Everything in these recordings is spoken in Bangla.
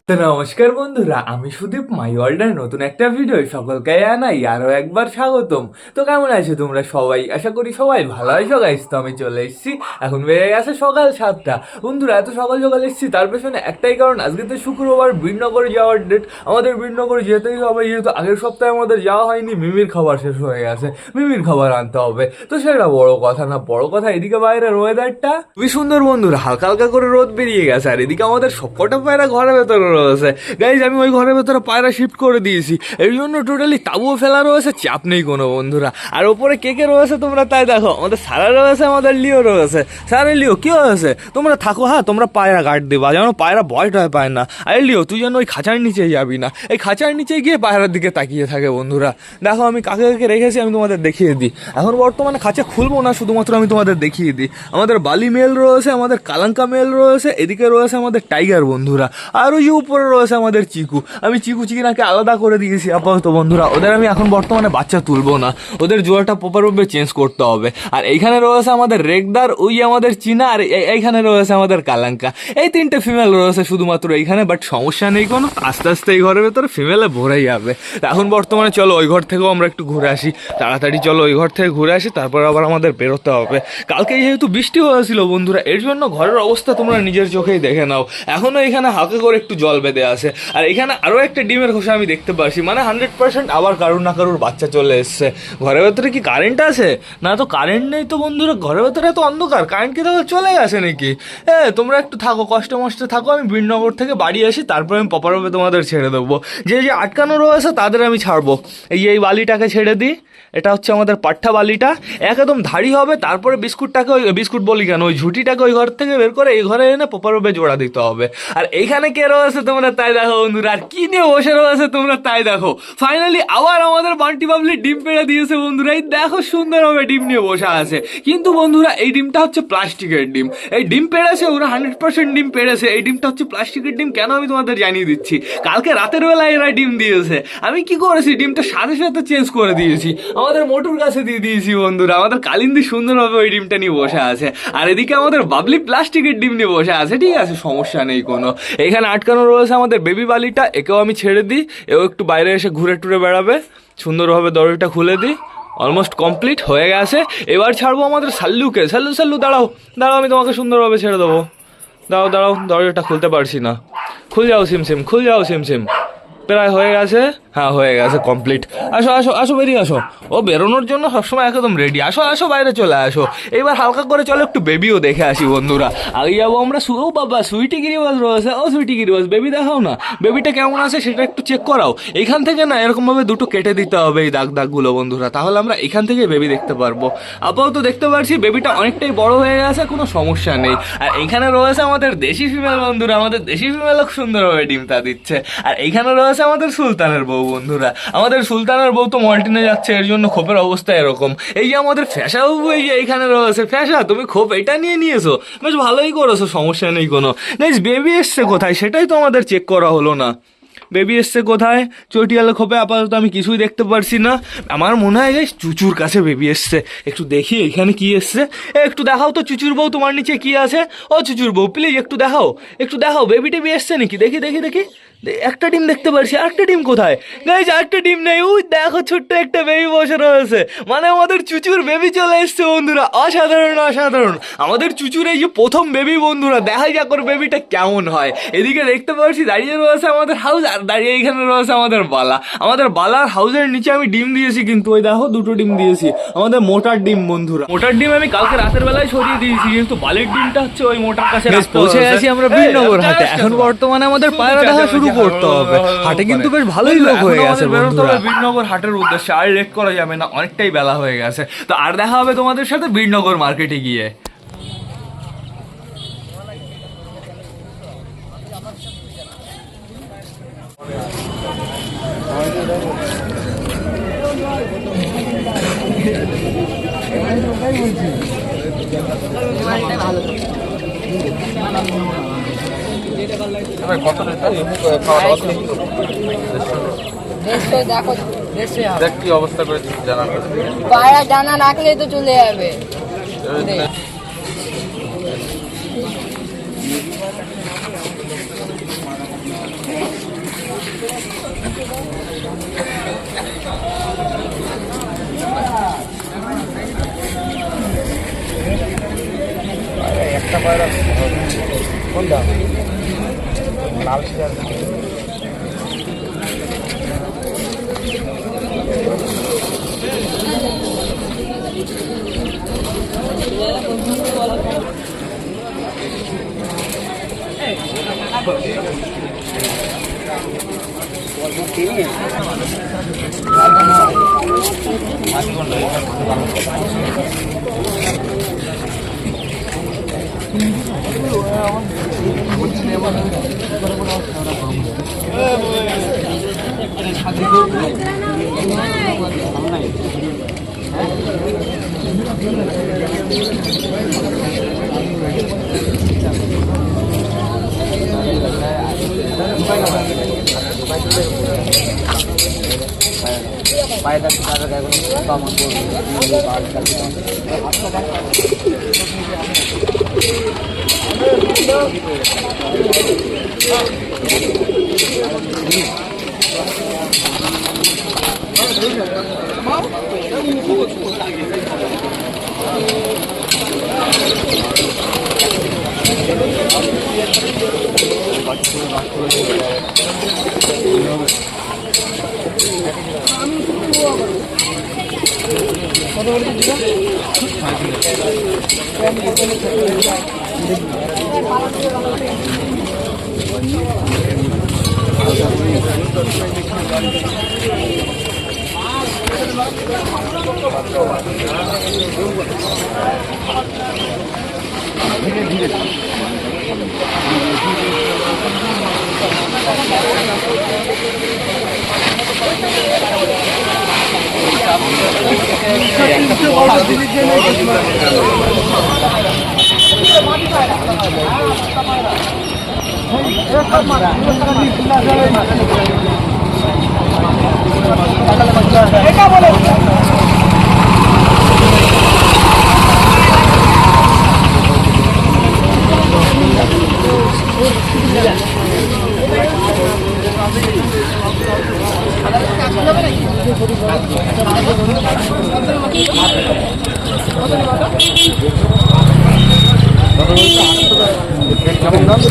তো নমস্কার বন্ধুরা, আমি সুদীপ মাই ওয়ার্ল্ডের নতুন একটা ভিডিও সকলকে জানাই আরও একবার স্বাগতম। তো কেমন আছো তোমরা সবাই? আশা করি সবাই ভালো আছো গাইস। তো আমি চলে এসেছি, এখন বেড়ে গেছে সকাল 7টা। বন্ধুরা এত সকাল সকাল এসেছি তার পেছনে একটাই কারণ, আজকে তো শুক্রবার, বীরনগরে যাওয়ার ডেট। আমাদের বীরনগরে যেতেই হবে, যেহেতু আগের সপ্তাহে আমাদের যাওয়া হয়নি, মিমির খাবার শেষ হয়ে গেছে, মিমির খাবার আনতে হবে। তো সেটা বড় কথা না, বড় কথা এদিকে বাইরের ওয়েদারটা খুবই সুন্দর বন্ধুরা, হালকা হালকা করে রোদ বেরিয়ে গেছে, আর এদিকে আমাদের সবকটা পায়রা ঘরের ভেতরে রয়েছে। গাইজ আমি ওই ঘরের ভেতরে পায়রা শিফট করে দিয়েছি, এর জন্য টোটালি তাবুও ফেলা রয়েছে, চাপ নেই কোনো বন্ধুরা। আর ওপরে কে কে রয়েছে তোমরা তাই দেখো, আমাদের সারা রয়েছে, আমাদের লিও রয়েছে। সারা লিও কি হয়েছে, তোমরা থাকো, হ্যাঁ তোমরা পায়রা গার্ড দিবা, যেন পায়রা ভয় টয় পায় না। আরে লিও তুই যেন ওই খাঁচার নিচে যাবি না, এই খাঁচার নিচে গিয়ে পায়রার দিকে তাকিয়ে থাকে বন্ধুরা। দেখো আমি কাকে কাকে রেখেছি, আমি তোমাদের দেখিয়ে দিই। এখন বর্তমানে খাঁচা খুলবো না, শুধুমাত্র আমি তোমাদের দেখিয়ে দিই। আমাদের বালি মেল রয়েছে, আমাদের কালাঙ্কা মেল রয়েছে, এদিকে রয়েছে আমাদের টাইগার বন্ধুরা, আর ওই যে উপরে রয়েছে আমাদের চিকু। আমি চিকু চিকিনাকে আলাদা করে দিয়েছি আপাতত বন্ধুরা, ওদের আমি এখন বর্তমানে বাচ্চা তুলবো না, ওদের জোড়াটা প্রপারভাবে চেঞ্জ করতে হবে। আর এইখানে রয়েছে আমাদের রেগদার, ওই আমাদের চীনা, আর এইখানে রয়েছে আমাদের কালাঙ্কা। এই তিনটে ফিমেল রয়েছে শুধুমাত্র এইখানে, বাট সমস্যা নেই কোনো, আস্তে আস্তে এই ঘরের ভেতরে ফিমেলে ভরে যাবে। এখন বর্তমানে চলো ওই ঘর থেকেও আমরা একটু ঘুরে আসি, তাড়াতাড়ি চলো ওই ঘর থেকে ঘুরে আসি, তারপর আবার আমাদের বেরোতে হবে। কালকে যেহেতু বৃষ্টি হয়েছিল বন্ধুরা, এর জন্য ঘরের অবস্থা তোমরা নিজের চোখেই দেখে নাও, এখনো এখানে হালকা করে একটু জল বেঁধে আছে। আর এখানে আরও একটা ডিমের খোসা আমি দেখতে পাচ্ছি, মানে 100% আবার কারুর না কারুর বাচ্চা চলে এসছে। ঘরের ভেতরে কি কারেন্ট আছে? না তো কারেন্ট নেই তো বন্ধুরা, ঘরের ভেতরে তো অন্ধকার, কারেন্ট কি তাহলে চলে গেছে নাকি? তোমরা একটু থাকো, কষ্ট মষ্টে থাকো, আমি বীরনগর থেকে বাড়ি আসি, তারপরে আমি প্রপারভাবে তোমাদের ছেড়ে দেবো। যে যে আটকানো রয়েছে তাদের আমি ছাড়বো। এই বালিটাকে ছেড়ে দিই, এটা হচ্ছে আমাদের পাঠ্যা বালিটা, একদম ধাড়ি হবে। তারপরে বিস্কুটটাকে, ওই বিস্কুট বলি কেন, ওই ঝুঁটিটাকে ওই ঘর থেকে বের করে এই ঘরে এনে প্রপারভাবে জোড়া দিতে হবে। আর এইখানে কে রয়েছে তোমরা তাই দেখো বন্ধুরা, আর কি নিয়ে বসে রয়েছে তোমরা তাই দেখো। ফাইনালি আবার আমাদের বান্টি বাবলি ডিম পেড়ে দিয়েছে বন্ধুরা, এই দেখো সুন্দরভাবে ডিম নিয়ে বসে আছে। কিন্তু বন্ধুরা এই ডিমটা হচ্ছে প্লাস্টিকের ডিম, এই ডিম পেড়েছে ওরা 100% ডিম পেড়েছে। এই ডিমটা হচ্ছে প্লাস্টিকের ডিম, কেন আমি তোমাদের জানিয়ে দিচ্ছি। কালকে রাতের বেলায় এরা ডিম দিয়েছে, আমি কি করেছি, ডিমটা সাথে সাথে চেঞ্জ করে দিয়েছি, আমাদের মোটুর কাছে দিয়ে দিয়েছি বন্ধুরা। আমাদের কালিন্দি সুন্দরভাবে ওই ডিমটা নিয়ে বসে আছে, আর এদিকে আমাদের বাবলি প্লাস্টিকের ডিম নিয়ে বসে আছে। ঠিক আছে, সমস্যা নেই কোনো। এখানে আটকানো রয়েছে আমাদের বেবি বালিটা, একেও আমি ছেড়ে দিই, এও একটু বাইরে এসে ঘুরে টুরে বেড়াবে। সুন্দরভাবে দড়িটা খুলে দিই, অলমোস্ট কমপ্লিট হয়ে গেছে। এবার ছাড়বো আমাদের সাল্লুকে। সাল্লু সাল্লু দাঁড়াও দাঁড়াও, আমি তোমাকে সুন্দরভাবে ছেড়ে দেবো। দাঁড়াও দাঁড়াও, দরজাটা খুলতে পারছি না, খুল যাও সিমসিম, খুল যাও সিমসিম। প্রায় হয়ে গেছে, হ্যাঁ হয়ে গেছে কমপ্লিট। আসো আসো আসো, বেরিয়ে আসো, ও বেরোনোর জন্য সবসময় একদম রেডি। আসো আসো, বাইরে চলে আসো। এবার হালকা করে চলো একটু বেবিও দেখে আসি বন্ধুরা। আগে যাবো আমরা ও বাবা, সুইটি গিরিবাজ রয়েছে, ও সুইটি গিরিবাজ, বেবি দেখাও না, বেবিটা কেমন আছে সেটা একটু চেক করাও। এইখান থেকে না এরকমভাবে দুটো কেটে দিতে হবে এই দাগ দাগগুলো বন্ধুরা, তাহলে আমরা এখান থেকে বেবি দেখতে পারবো। আপাতত দেখতে পাচ্ছি বেবিটা অনেকটাই বড় হয়ে গেছে, কোনো সমস্যা নেই। আর এইখানে রয়েছে আমাদের দেশি ফিমেল বন্ধুরা, আমাদের দেশি ফিমেল সুন্দরভাবে ডিমটা দিচ্ছে। আর এইখানে রয়েছে আমাদের সুলতানের বউ বন্ধুরা, আমাদের সুলতানের বউ তো মল্টিনে যাচ্ছে, এর জন্য খোপের অবস্থা এরকম। এই যে আমাদের ফ্যাশা বাবু, এই যে এইখানে রয়েছে। ফ্যাশা, তুমি খোপ এটা নিয়ে নিয়েছো, বেশ ভালোই করেছো, সমস্যা নেই কোনো। গাইস বেবি এসছে কোথায় সেটাই তো আমাদের চেক করা হলো না, বেবি এসছে কোথায়? চটিয়ালে খোপে আপাতত আমি কিছুই দেখতে পারছি না। আমার মনে হয় গাইস চুচুর কাছে বেবি এসছে, একটু দেখি এখানে কি এসছে। একটু দেখাও তো চুচুর বউ, তোমার নিচে কি আছে? ও চুচুর বউ প্লিজ একটু দেখাও, একটু দেখাও, বেবি টেবি এসছে নাকি, দেখি দেখি দেখি। একটা ডিম দেখতে পারছি, আরেকটা ডিম কোথায়? গাইস আরেকটা ডিম নেই, ওই দেখো ছোট্ট একটা বেবি বসে রয়েছে, মানে আমাদের চুচুর বেবি চলে এসছে বন্ধুরা। অসাধারণ অসাধারণ, আমাদের চুচুর এই যে প্রথম বেবি বন্ধুরা, দেখা যাক ওর বেবিটা কেমন হয়। এদিকে দেখতে পাচ্ছি দাঁড়িয়ে রয়েছে আমাদের হাউস, আর দাঁড়িয়ে এখানে রয়েছে আমাদের বালা। আমাদের বালার হাউসের নিচে আমি ডিম দিয়েছি, কিন্তু ওই দেখো দুটো ডিম দিয়েছি, আমাদের মোটার ডিম বন্ধুরা। মোটার ডিম আমি কালকে রাতের বেলায় সরিয়ে দিয়েছি, কিন্তু বালির ডিমটা হচ্ছে ওই মোটার কাছে। পৌঁছে গেছি আমরা বীরনগর হাটে, এখন বর্তমানে আমাদের পায়রা দেখা শুরু করতে হবে। হাটে কিন্তু বেশ ভালোই লোক হয়ে গেছে বন্ধুরা, বীরনগর হাটের উদ্দেশ্যে। আর লেট করা যাবে না, অনেকটাই বেলা হয়ে গেছে। তো আর দেখা হবে তোমাদের সাথে বীরনগর মার্কেটে গিয়ে। দেখ কি অবস্থা করেছে জানা, পায়রা জানা রাখলে তো চলে যাবে। একটা পায়রা কোনটা লাল শিরার পায়রা কামন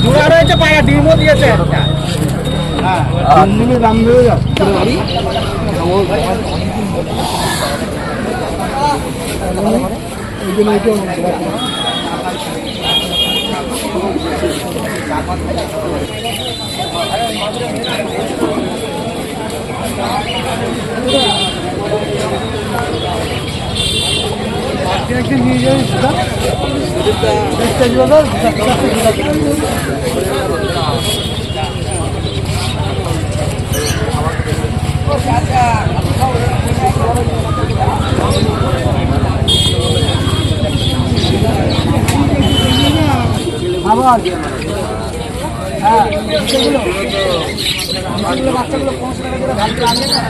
জোড়া রয়েছে পায়রা ডিমও দিয়েছে একটা দাম বেড়ে যাচ্ছে একদিন নিয়ে যাই আবার হ্যাঁ বাচ্চাগুলো 5 টাকা করে ভালো লাগে না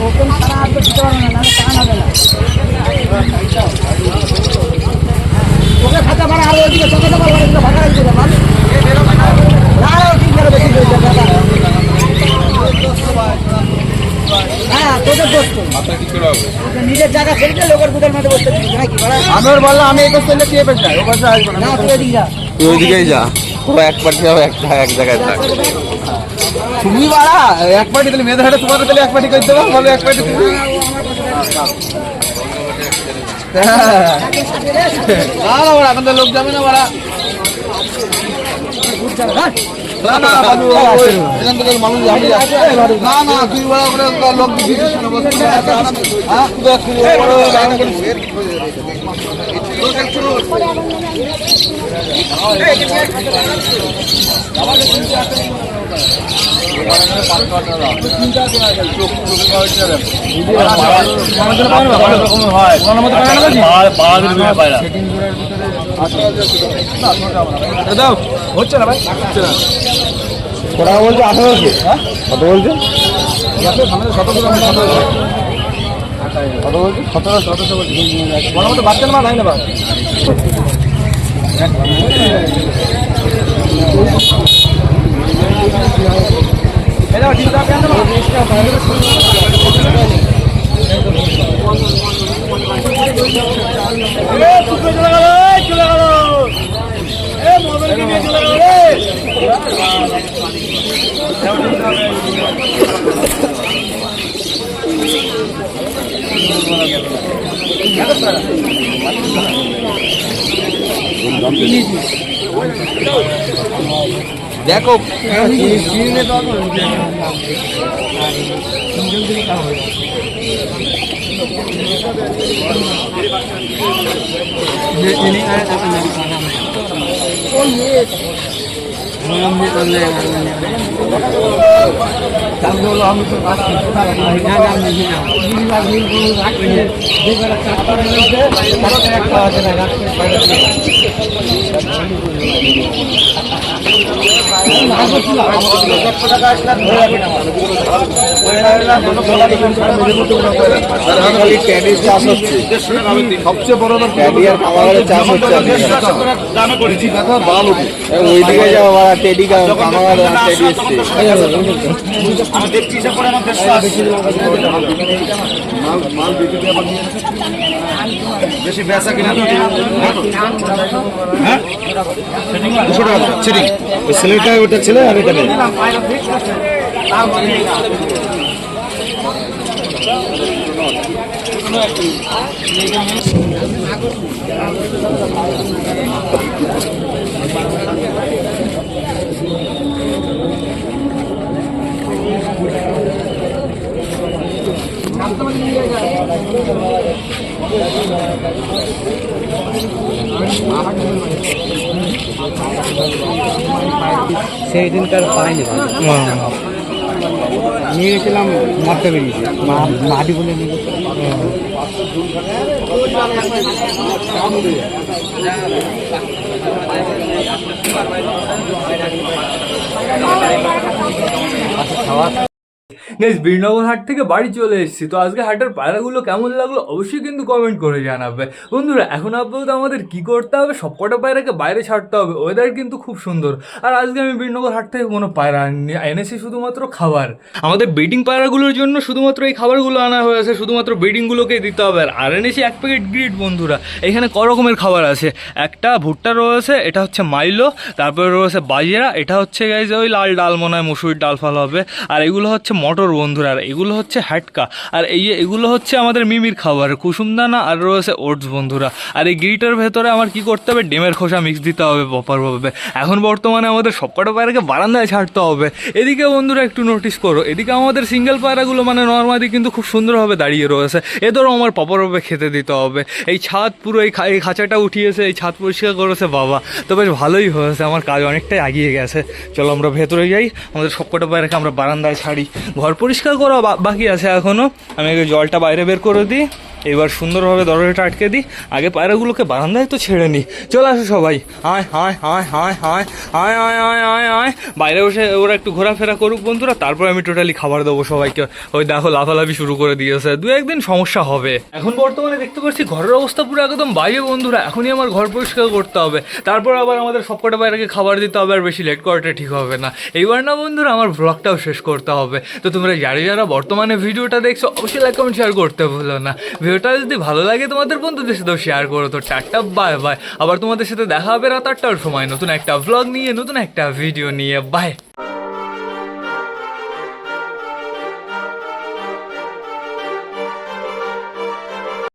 ওপেন সারা হাত দিতে পারবে না টান হবে না ওকে খাতা মারা আর ওদিকে চোখে দেওয়া ওদিকে ভাগা রাখতে হবে না ঠিক করে বেশি করে হ্যাঁ তোদের দোস্ত নিজের জায়গা ছেড়ে লোকের বুকের মধ্যে বসতে দিচ্ছি নাকি আমি ওর বললাম আমি এই দোস্ত চেয়ে পেয়ে যাই ও পাশে আসবো না তুই ওদিকে যা তুই ওইদিকেই যা ও এক পার্টি হবে একটা এক জায়গায় থাক তুমি বাড়া এক পার্টি তাহলে মেয়েদের হাটে তোমার তাহলে এক পার্টি করতে পারো ভালো এক পার্টি তুমি এখন তো লোক যাবে না বাড়া না না এখান থেকে মানুষ যাবে না না তুই লোক দিচ্ছিস হয় দাও হচ্ছে না ভাই, হচ্ছে না। ওরা বলছে 1800, হ্যাঁ কত বলছে? কত বলছে? 1700 বলছে। মোটামুটি বাচ্চার মা নাই না ভাই। দেখো সবচেয়ে বড় চাষ হচ্ছে ওইদিকে যাওয়া টেডি বেশি বেচা কিনা ছেলেটা ওটা ছেলে আর এটা নেই। সেই দিনকার পাইনি, নিয়ে গেছিলাম মাঠটা বেরিয়েছি, মাটি বলে নিয়ে খাওয়া। গাইস বীরনগর হাট থেকে বাড়ি চলে এসেছি। তো আজকে হাটের পায়রাগুলো কেমন লাগলো অবশ্যই কিন্তু কমেন্ট করে জানাবে। বন্ধুরা এখন আপাতত আমাদের কি করতে হবে, সবকটা পায়রাকে বাইরে ছাড়তে হবে, ওয়েদার কিন্তু খুব সুন্দর। আর আজকে আমি বীরনগর হাট থেকে কোনো পায়রা আনিনি, এনেছি শুধুমাত্র খাবার। আমাদের ব্রিডিং পায়রাগুলোর জন্য শুধুমাত্র এই খাবারগুলো আনা হয়েছে, শুধুমাত্র ব্রিডিংগুলোকেই দিতে হবে। আর এনেছি 1 প্যাকেট গ্রিড। বন্ধুরা এখানে ক রকমের খাবার আছে, একটা ভুট্টা রয়েছে, এটা হচ্ছে মাইলো, তারপরে রয়েছে বাজরা, এটা হচ্ছে গাইজ ওই লাল ডাল মনে হয় মসুরির ডাল ফাল হবে, আর এগুলো হচ্ছে মটর বন্ধুরা, আর এগুলো হচ্ছে হ্যাটকা, আর এগুলো হচ্ছে আমাদের মিমির খাবার কুসুমদানা, আর রয়েছে ওটস বন্ধুরা। আর এই গ্রিটের ভেতরে আমার কি করতে হবে, ডিমের খোসা মিক্স দিতে হবে প্রপারভাবে। এখন বর্তমানে আমাদের সবকটা পায়রাকে বারান্দায় ছাড়তে হবে। এদিকে বন্ধুরা একটু নোটিস করো, এদিকে আমাদের সিঙ্গেল পায়রাগুলো মানে নর্মালি কিন্তু খুব সুন্দরভাবে দাঁড়িয়ে রয়েছে, এদেরও আমার প্রপারভাবে খেতে দিতে হবে। এই ছাদ পুরো এই খাঁচাটা উঠিয়েছে, এই ছাদ পরিষ্কার করেছে বাবা, তো বেশ ভালোই হয়েছে, আমার কাজ অনেকটাই এগিয়ে গেছে। চলো আমরা ভেতরে যাই, আমাদের সবকটা পায়রাকে আমরা বারান্দায় ছাড়ি। ঘর পরিষ্কার করা বাকি আছে এখনও, আমি আগে জলটা বাইরে বের করে দিই, এবার সুন্দরভাবে দরজাটা আটকে দিই, আগে পায়রাগুলোকে বারান্দায় তো ছেড়ে নিই। চলে আসো সবাই, আয় আয় আয় আয় আয় আয় আয় আয় আয় আয় বাইরে বসে ওরা একটু ঘোরাফেরা করুক বন্ধুরা, তারপর আমি টোটালি খাবার দেবো সবাইকে। ওই দেখো লাফালাফি শুরু করে দিয়েছে, 2-1 দিন সমস্যা হবে। এখন বর্তমানে দেখতে পাচ্ছি ঘরের অবস্থা পুরো একদম বাজে বন্ধুরা, এখনই আমার ঘর পরিষ্কার করতে হবে, তারপর আবার আমাদের সবকটা পায়রাকে খাবার দিতে হবে, আর বেশি লেট করাটা ঠিক হবে না। এইবার না বন্ধুরা আমার ব্লগটাও শেষ করতে হবে। তো তোমরা যারা বর্তমানে ভিডিওটা দেখছো অবশ্যই লাইক কমেন্ট শেয়ার করতে ভুলো না। ভিডিওটা যদি ভালো লাগে তোমাদের বন্ধুদের সাথেও শেয়ার করো। তো টাটা বাই বাই, আবার তোমাদের সাথে দেখা হবে রাত 8টার সময় নতুন একটা ভ্লগ নিয়ে, নতুন একটা ভিডিও নিয়ে। বাই।